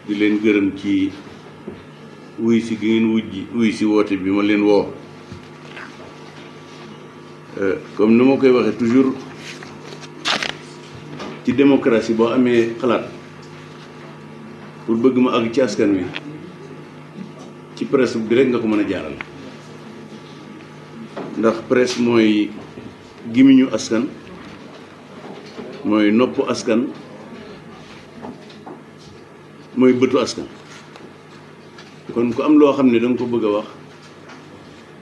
di leen gërëm ci wuy si gi ngeen wuy si woote bi ma leen woo comme ni ma koy waxee toujours ci démocratie boo amee xalaat pour bëgg ma àgg ci askan wi ci presse bi rek nga ko mën a jaaral ndax presse mooy gimiñu askan mooy nopp askan mooy bëtu askan kon ku am loo xam ne da nga ko bëgg a wax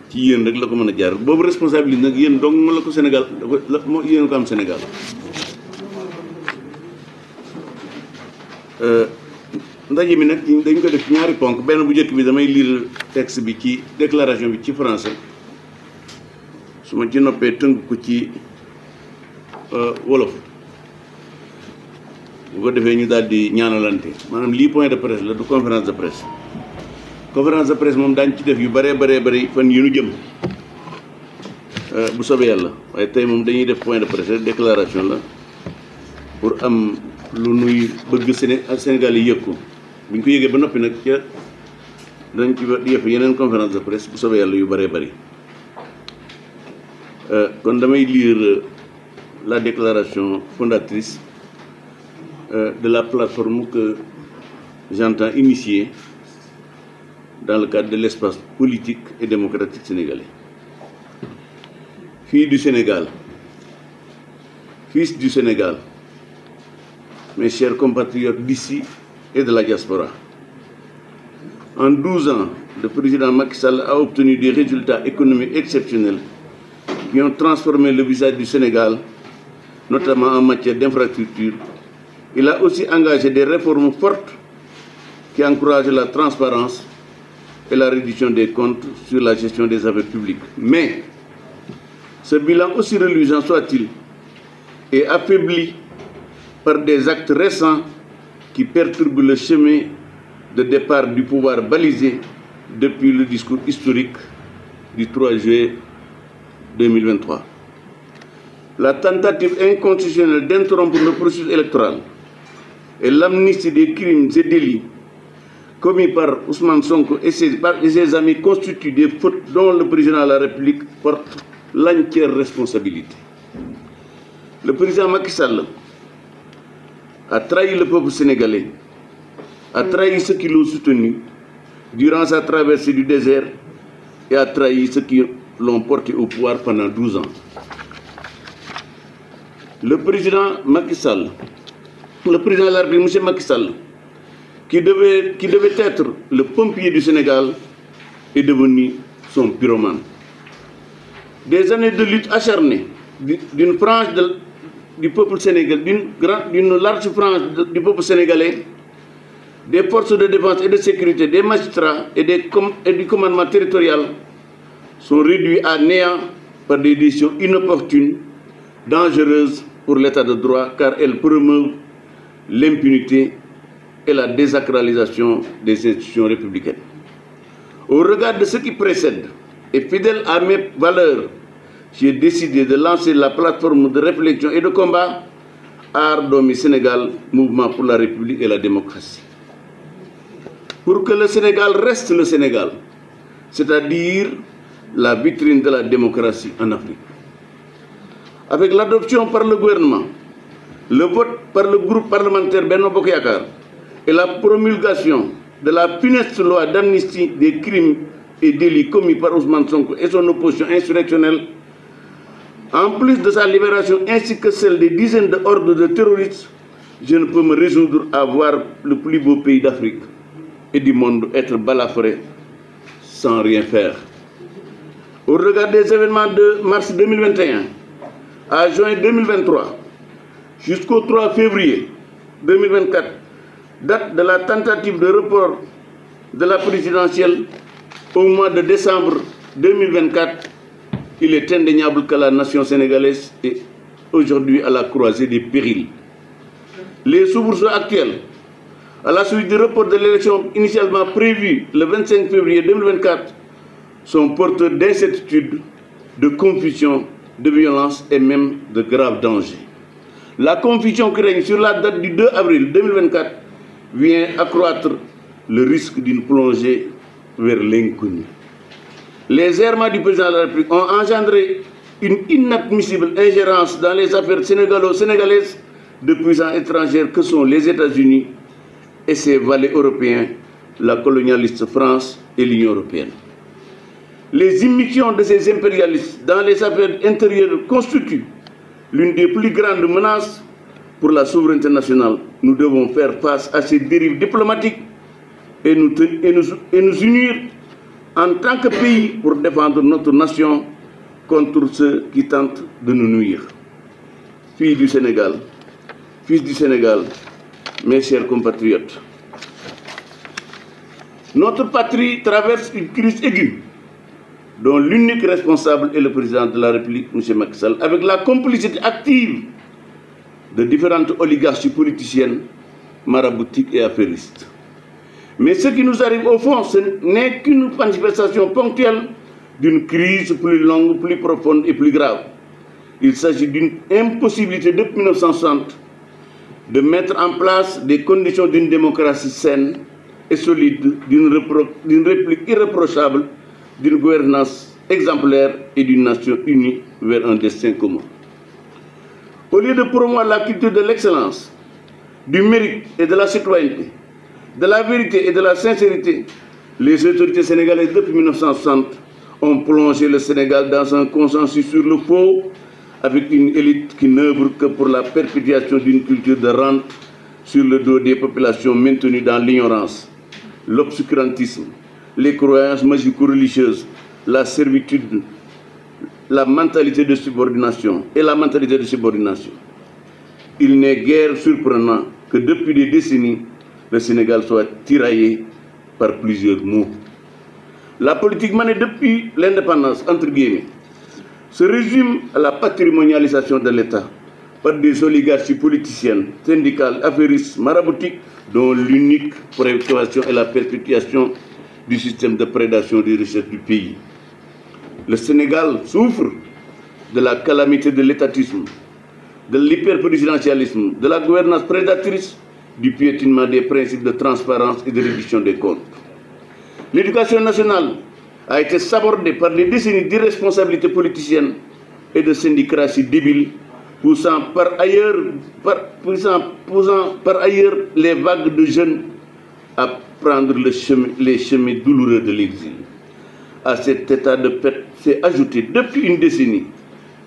ci yéen rek la ko mën a jaar boobu responsabilité nag yéen dong ma la ko Sénégal moo yéen ko am Sénégal ndaje mi nag dañ ko def ñaari ponk benn bu njëkk bi damay lire texte bi ci déclaration bi ci français su ma ci noppee tënk ko ci wolof bu ko defee ñu daal di ñaanalante maanaam lii point de presse la du conférence de presse moom daañu ci def yu bëree bëri fan yu nu jëm bu soobee yàlla waaye tey moom dañuy def point de presse déclaration la pour am lu nuy bëgg Sénégal yi yëg ko bu ñu ko yëgee ba noppi nag ca dañ ci def yeneen conférence de presse bu soobee yàlla yu bëree bëri kon damay lire la déclaration fondatrice de la plateforme que j'entends initier dans le cadre de l'espace politique et démocratique sénégalais. Fille du Sénégal, fils du Sénégal, mes chers compatriotes d'ici et de la diaspora, en 12 ans, le président Macky Sall a obtenu des résultats économiques exceptionnels qui ont transformé le visage du Sénégal, notamment en matière d'infrastructure. Il a aussi engagé des réformes fortes qui encouragent la transparence et la réduction des comptes sur la gestion des affaires publiques. Mais ce bilan, aussi reluisant soit-il, est affaibli par des actes récents qui perturbent le chemin de départ du pouvoir balisé depuis le discours historique du 3 juillet 2023. La tentative inconstitutionnelle d'interrompre le processus électoral et l'amnistie des crimes et délits commis par Ousmane Sonko et ses amis constituent des fautes dont le président de la République porte l'entière responsabilité. Le président Macky Sall a trahi le peuple sénégalais, a trahi ceux qui l'ont soutenu durant sa traversée du désert et a trahi ceux qui l'ont porté au pouvoir pendant 12 ans. Le président Macky Sall, le président de la République, M. Macky Sall, qui devait être le pompier du Sénégal, est devenu son pyromane. Des années de lutte acharnée d'une frange du peuple sénégalais, d'une large frange du peuple sénégalais, des forces de défense et de sécurité, des magistrats et du commandement territorial sont réduits à néant par des décisions inopportunes, dangereuses pour l'état de droit, car elles promeuvent l'impunité et la désacralisation des institutions républicaines. Au regard de ce qui précède, et fidèle à mes valeurs, j'ai décidé de lancer la plateforme de réflexion et de combat Ardomi Sénégal, Mouvement pour la République et la démocratie. Pour que le Sénégal reste le Sénégal, c'est-à-dire la vitrine de la démocratie en Afrique. Avec l'adoption par le gouvernement, le vote par le groupe parlementaire Benno Bokk Yakaar et la promulgation de la funeste loi d'amnistie des crimes et délits commis par Ousmane Sonko et son opposition insurrectionnelle, en plus de sa libération ainsi que celle des dizaines de hordes de terroristes, je ne peux me résoudre à voir le plus beau pays d'Afrique et du monde être balafré sans rien faire. Au regard des événements de mars 2021 à juin 2023, jusqu'au 3 février 2024, date de la tentative de report de la présidentielle au mois de décembre 2024, il est indéniable que la nation sénégalaise est aujourd'hui à la croisée des périls. Les soubresauts actuels, à la suite du report de l'élection initialement prévue le 25 février 2024, sont porteurs d'incertitude, de confusion, de violence et même de graves dangers. La confusion qui règne sur la date du 2 avril 2024 vient accroître le risque d'une plongée vers l'inconnu. Les errements du président de la République ont engendré une inadmissible ingérence dans les affaires sénégalo-sénégalaises de puissants étrangères que sont les États-Unis et ses valets européens, la colonialiste France et l'Union européenne. Les immixtions de ces impérialistes dans les affaires intérieures constituent l'une des plus grandes menaces pour la souveraineté nationale. Nous devons faire face à ces dérives diplomatiques et nous unir en tant que pays pour défendre notre nation contre ceux qui tentent de nous nuire. Fils du Sénégal, mes chers compatriotes, notre patrie traverse une crise aiguë dont l'unique responsable est le président de la République, M. Macky Sall, avec la complicité active de différentes oligarchies politiciennes, maraboutiques et affairistes. Mais ce qui nous arrive au fond, ce n'est qu'une manifestation ponctuelle d'une crise plus longue, plus profonde et plus grave. Il s'agit d'une impossibilité depuis 1960 de mettre en place des conditions d'une démocratie saine et solide, d'une république irréprochable, d'une gouvernance exemplaire et d'une nation unie vers un destin commun. Au lieu de promouvoir la culture de l'excellence, du mérite et de la citoyenneté, de la vérité et de la sincérité, les autorités sénégalaises depuis 1960 ont plongé le Sénégal dans un consensus sur le faux, avec une élite qui n'œuvre que pour la perpétuation d'une culture de rente sur le dos des populations maintenues dans l'ignorance, l'obscurantisme, les croyances magico-religieuses, la servitude, la mentalité de subordination et la mentalité de subordination. Il n'est guère surprenant que depuis des décennies, le Sénégal soit tiraillé par plusieurs maux. La politique menée depuis l'indépendance, entre guillemets, se résume à la patrimonialisation de l'État par des oligarchies politiciennes, syndicales, affairistes, maraboutiques, dont l'unique préoccupation est la perpétuation du système de prédation des richesses du pays. Le Sénégal souffre de la calamité de l'étatisme, de l'hyperprésidentialisme, de la gouvernance prédatrice, du piétinement des principes de transparence et de réduction des comptes. L'éducation nationale a été sabordée par des décennies d'irresponsabilité politicienne et de syndicratie débile, poussant par ailleurs les vagues de jeunes à prendre les chemins douloureux de l'exil. À cet état de fait s'est ajouté depuis une décennie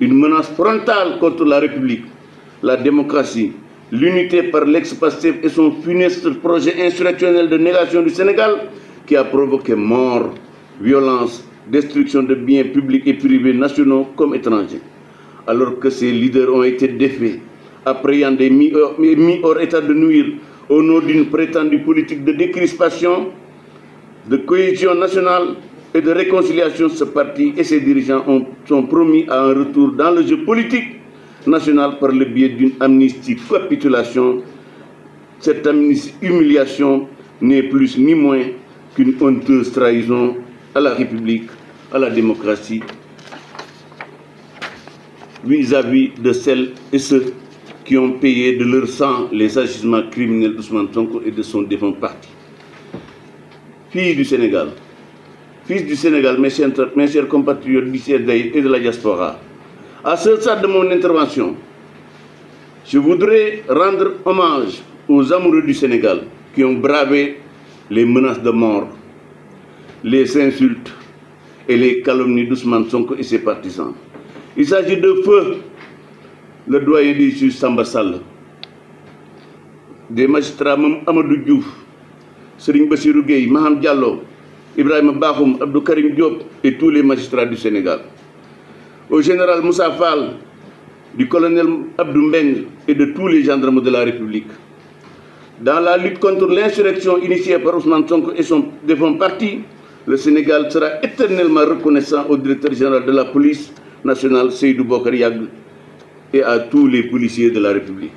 une menace frontale contre la République, la démocratie, l'unité par l'ex-Pastef et son funeste projet insurrectionnel de négation du Sénégal qui a provoqué mort, violence, destruction de biens publics et privés nationaux comme étrangers. Alors que ces leaders ont été défaits, appréhendés et mis hors état de nuire au nom d'une prétendue politique de décrispation, de cohésion nationale et de réconciliation, ce parti et ses dirigeants sont promis à un retour dans le jeu politique national par le biais d'une amnistie capitulation. Cette amnistie humiliation n'est plus ni moins qu'une honteuse trahison à la République, à la démocratie, vis-à-vis de celles et ceux qui ont payé de leur sang les agissements criminels d'Ousmane Sonko et de son défunt parti. Fils du Sénégal, mes chers compatriotes du CEDEI et de la diaspora, à ce stade de mon intervention, je voudrais rendre hommage aux amoureux du Sénégal qui ont bravé les menaces de mort, les insultes et les calomnies d'Ousmane Sonko et ses partisans. Il s'agit de feu le doyen des juges Samba Sall, des magistrats Amadou Diouf, Serigne Bassirou Gueye, Maham Diallo, Ibrahima Bakhoum, Abdou Karim Diop et tous les magistrats du Sénégal. Au général Moussa Fall, du colonel Abdou Mbeng et de tous les gendarmes de la République. Dans la lutte contre l'insurrection initiée par Ousmane Sonko et son défunt parti, le Sénégal sera éternellement reconnaissant au directeur général de la police nationale, Seydou Bokar Yag, et à tous les policiers de la République.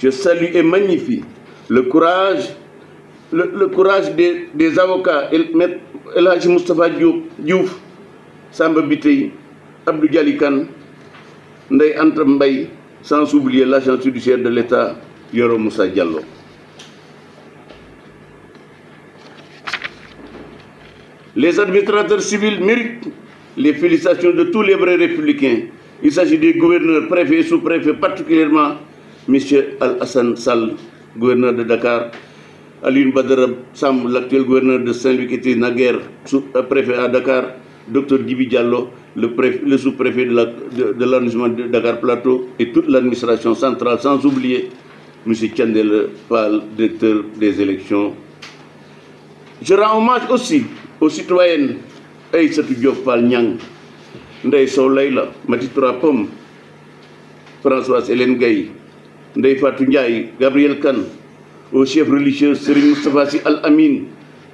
Je salue et magnifie le courage des avocats, El Hadji Moustapha Diouf, Samba Bitey, Abdou Dialikan, Ndeye Anta Mbaye, sans oublier l'agent judiciaire de l'État, Yoro Moussa Diallo. Les administrateurs civils méritent les félicitations de tous les vrais républicains. Il s'agit des gouverneurs, préfets et sous-préfets, particulièrement M. Al-Hassan Sall, gouverneur de Dakar, Alioune Badara Sam, l'actuel gouverneur de Saint-Louis, qui était naguère préfet à Dakar, Dr Djibi Diallo, le sous-préfet de l'arrondissement de Dakar Plateau, et toute l'administration centrale, sans oublier M. Thiandel Fall, directeur des élections. Je rends hommage aussi aux citoyennes Aïssatou Diop Fall Niang, Ndeye Sow Layla, Mati Trois Pommes, Françoise Hélène Gaye, Ndeye Fatou Ndiaye, Gabriel Kane, aux chefs religieux Serigne Moustapha Sy Al Amin,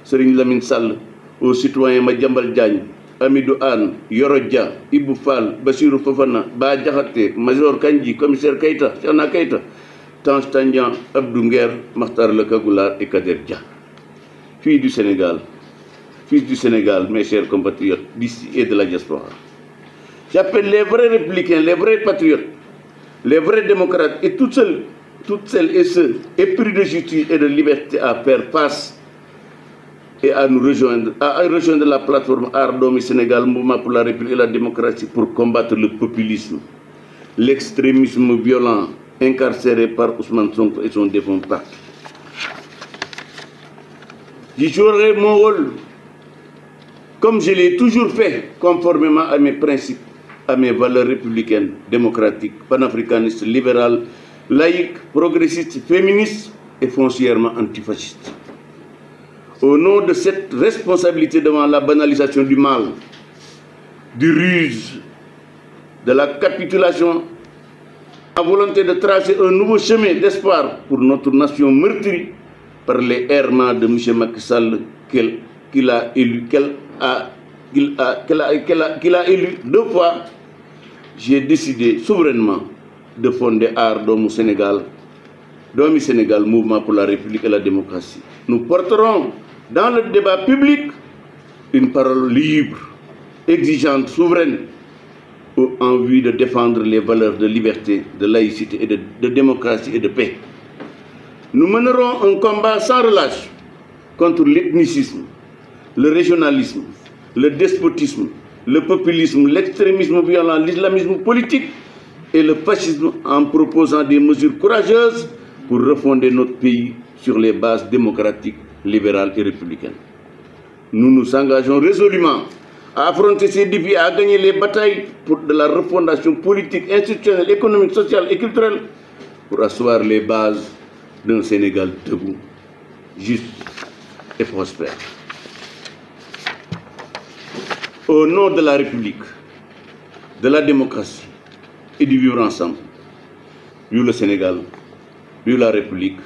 Serigne Lamine Sall, aux citoyens Madiambal Diagne, Amidou Anne, Yoro Dia, Ibou Fall, Bassirou Fofana, Ba Diakhaté, Major Kandji, commissaire Keïta, Cheikhna Keïta, Tange Tandian, Abdou Nguer, Makhtar Le Kagoula et Kader Dia. Fils du Sénégal, mes chers compatriotes d'ici et de la diaspora. J'appelle les vrais républicains, les vrais patriotes, les vrais démocrates et toutes celles et ceux épris de justice et de liberté à faire face et à nous rejoindre, à rejoindre la plateforme Ardomi Sénégal, Mouvement pour la République et la démocratie, pour combattre le populisme, l'extrémisme violent incarcéré par Ousmane Sonko et son défunt parti. J'y jouerai mon rôle comme je l'ai toujours fait, conformément à mes principes, à mes valeurs républicaines, démocratiques, panafricanistes, libérales, laïques, progressistes, féministes et foncièrement antifascistes. Au nom de cette responsabilité devant la banalisation du mal, du ruse, de la capitulation, la volonté de tracer un nouveau chemin d'espoir pour notre nation meurtrie par les errements de M. Macky Sall qu'il a élu 2 fois, j'ai décidé souverainement de fonder Ardomi Sénégal, Mouvement pour la République et la démocratie. Nous porterons dans le débat public une parole libre, exigeante, souveraine, en vue de défendre les valeurs de liberté, de laïcité, et de démocratie et de paix. Nous mènerons un combat sans relâche contre l'ethnicisme, le régionalisme, le despotisme, le populisme, l'extrémisme violent, l'islamisme politique et le fascisme, en proposant des mesures courageuses pour refonder notre pays sur les bases démocratiques, libérales et républicaines. Nous nous engageons résolument à affronter ces défis, à gagner les batailles de la refondation politique, institutionnelle, économique, sociale et culturelle pour asseoir les bases d'un Sénégal debout, juste et prospère. Au nom de la République, de la démocratie et du vivre ensemble, vive le Sénégal, vive la République.